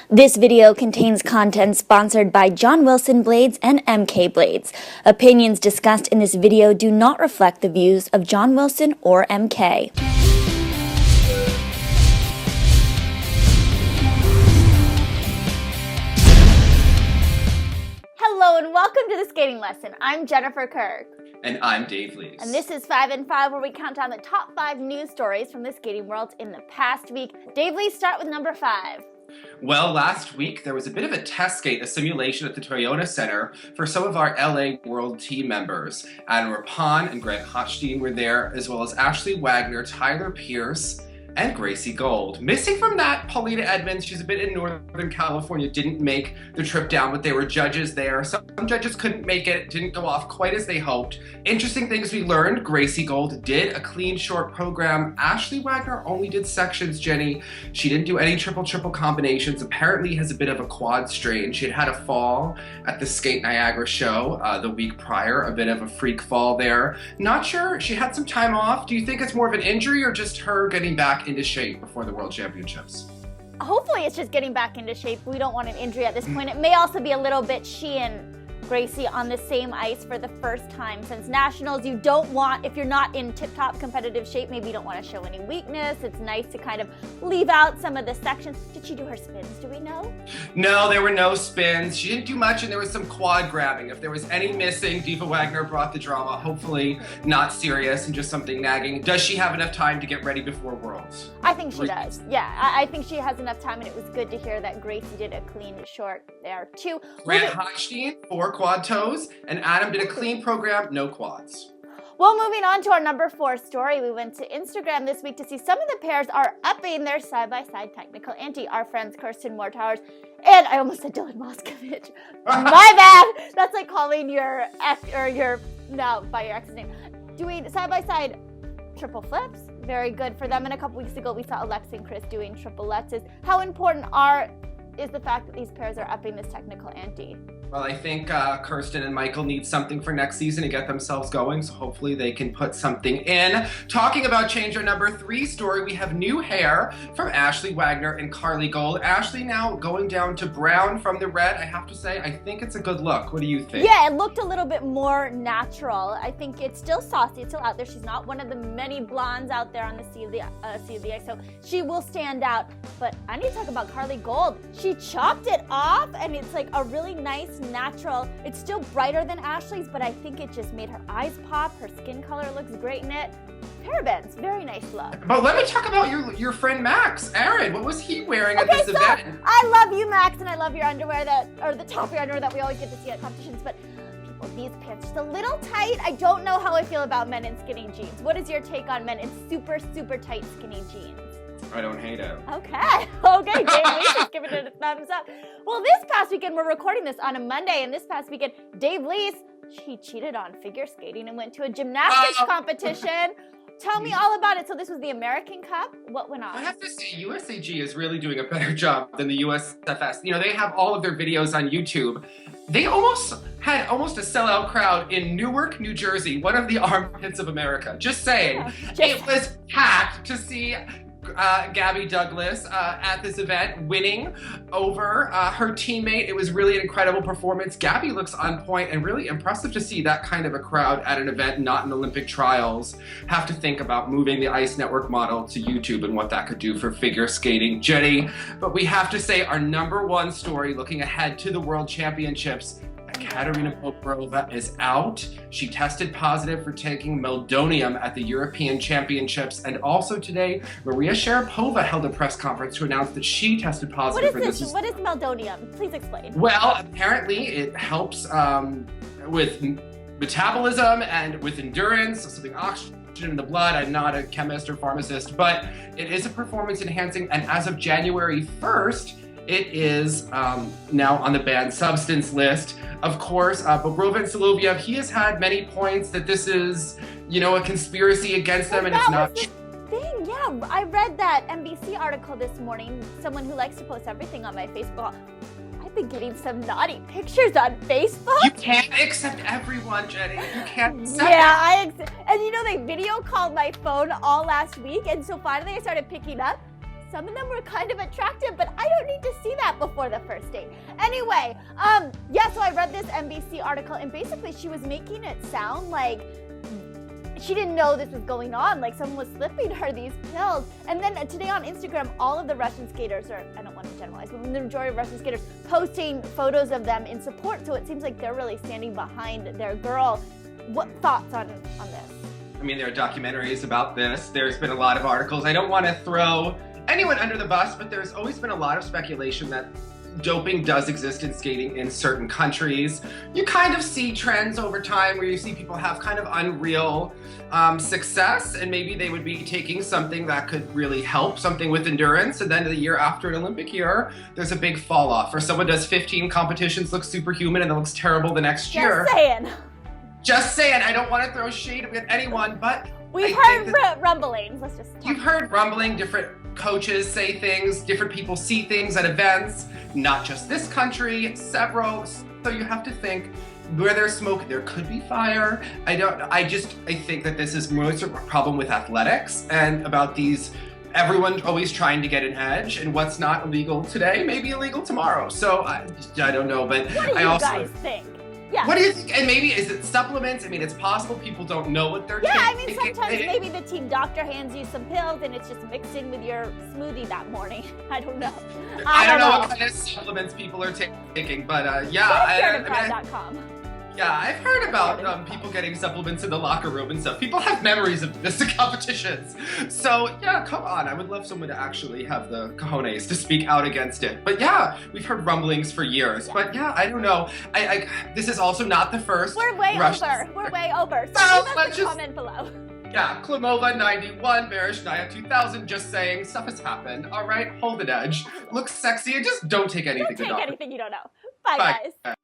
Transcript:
This video contains content sponsored by John Wilson Blades and MK Blades. Opinions discussed in this video do not reflect the views of John Wilson or MK. Hello and welcome to the Skating Lesson. I'm Jennifer Kirk. And I'm Dave Lees. And this is 5 and 5, where we count down the top 5 news stories from the skating world in the past week. Dave Lees, start with number 5. Well, last week there was a bit of a test skate, a simulation at the Toyota Center for some of our LA World team members. Adam Rapon and Greg Hochstein were there, as well as Ashley Wagner, Tyler Pierce, and Gracie Gold. Missing from that, Paulina Edmonds. She's a bit in Northern California, didn't make the trip down, but there were judges there. Some judges couldn't make it, didn't go off quite as they hoped. Interesting things we learned: Gracie Gold did a clean short program. Ashley Wagner only did sections, Jenny. She didn't do any triple combinations. Apparently has a bit of a quad strain. She had a fall at the Skate Niagara show the week prior, a bit of a freak fall there. Not sure, she had some time off. Do you think it's more of an injury or just her getting back into shape before the World Championships? Hopefully it's just getting back into shape. We don't want an injury at this point. It may also be a little bit she and Gracie on the same ice for the first time since Nationals. You don't want, if you're not in tip-top competitive shape, maybe you don't want to show any weakness. It's nice to kind of leave out some of the sections. Did she do her spins? Do we know? No, there were no spins. She didn't do much, and there was some quad grabbing. If there was any missing, Diva Wagner brought the drama. Hopefully not serious and just something nagging. Does she have enough time to get ready before Worlds? I think she does. Yeah, I think she has enough time, and it was good to hear that Gracie did a clean short there too. Grant Hochstein, 4 quad toes, and Adam did a clean program, no quads. Well, moving on to our number 4 story, we went to Instagram this week to see some of the pairs are upping their side-by-side technical ante. Our friends Kirsten Moortowers and I almost said Dylan Moskovich. My bad. That's like calling your ex or your by your ex's name. Doing side-by-side triple flips, very good for them. And a couple weeks ago, we saw Alexa and Chris doing triplettes. How important is the fact that these pairs are upping this technical ante? Well, I think Kirsten and Michael need something for next season to get themselves going, so hopefully they can put something in. Talking about change, our number 3 story, we have new hair from Ashley Wagner and Carly Gold. Ashley now going down to brown from the red. I have to say, I think it's a good look. What do you think? Yeah, it looked a little bit more natural. I think it's still saucy, it's still out there. She's not one of the many blondes out there on the sea of the ice, so she will stand out. But I need to talk about Carly Gold. She chopped it off, and it's like a really nice, natural. It's still brighter than Ashley's, but I think it just made her eyes pop. Her skin color looks great in it. Parabens, very nice look. But let me talk about your friend Max. Aaron, what was he wearing at this event? I love you, Max, and I love your underwear the top of your underwear that we always get to see at competitions, but people, these pants are just a little tight. I don't know how I feel about men in skinny jeans. What is your take on men in super, super tight skinny jeans? I don't hate it. Okay, Dave Lees is giving it a thumbs up. Well, this past weekend, we're recording this on a Monday, and this past weekend, Dave Lees, he cheated on figure skating and went to a gymnastics competition. Tell me all about it. So this was the American Cup. What went on? I have to say, USAG is really doing a better job than the USFS. You know, they have all of their videos on YouTube. They had a sellout crowd in Newark, New Jersey, one of the armpits of America. Just saying. It was packed to see Gabby Douglas at this event, winning over her teammate. It was really an incredible performance. Gabby looks on point, and really impressive to see that kind of a crowd at an event, not in Olympic trials. Have to think about moving the Ice Network model to YouTube and what that could do for figure skating, Jenny. But we have to say, our number 1 story looking ahead to the World Championships, Ekaterina Bobrova is out. She tested positive for taking meldonium at the European Championships. And also today, Maria Sharapova held a press conference to announce that she tested positive for this. What is meldonium? Please explain. Well, apparently it helps with metabolism and with endurance, so something oxygen in the blood. I'm not a chemist or pharmacist, but it is a performance enhancing. And as of January 1st, it is now on the banned substance list. Of course, Bobrova and Soloviev, he has had many points that this is, a conspiracy against them, and it's not. Thing, yeah. I read that NBC article this morning. Someone who likes to post everything on my Facebook. I've been getting some naughty pictures on Facebook. You can't accept everyone, Jenny. You can't accept and they video called my phone all last week, and so finally I started picking up. some of them were kind of attractive, but I don't need to see that before the first date. Anyway, yeah, so I read this NBC article, and basically she was making it sound like she didn't know this was going on, like someone was slipping her these pills. And then today on Instagram, all of the Russian skaters, or I don't want to generalize, but the majority of Russian skaters posting photos of them in support. So it seems like they're really standing behind their girl. What thoughts on this? I mean, there are documentaries about this. There's been a lot of articles. I don't want to throw anyone under the bus, but there's always been a lot of speculation that doping does exist in skating in certain countries. You kind of see trends over time where you see people have kind of unreal success, and maybe they would be taking something that could really help, something with endurance, and then the year after an Olympic year, there's a big fall off. Or someone does 15 competitions, looks superhuman, and it looks terrible the next year. Just saying, I don't want to throw shade at anyone, but we've heard rumblings. Let's just You've heard rumbling, different coaches say things, different people see things at events, not just this country, several. So you have to think, where there's smoke, there could be fire. I think that this is most of a problem with athletics and about these, everyone always trying to get an edge, and what's not illegal today may be illegal tomorrow. So I don't know, but what do you guys think? Yeah. What do you think? And maybe, is it supplements? I mean, it's possible people don't know what they're taking. Yeah, I mean, sometimes maybe the team doctor hands you some pills and it's just mixed in with your smoothie that morning. I don't know. I don't know what kind of supplements people are taking, but yeah. Yeah, I've heard about people getting supplements in the locker room and stuff. People have memories of missing competitions. So yeah, come on. I would love someone to actually have the cojones to speak out against it. But yeah, we've heard rumblings for years. But yeah, I don't know. This is also not the first. We're way over. We're way over. So leave us a comment below. Yeah, Klimova 91, Bereshnaya 2000, just saying, stuff has happened. All right, hold an edge. Look sexy and just don't take anything. Don't take anything you don't know. Bye, guys.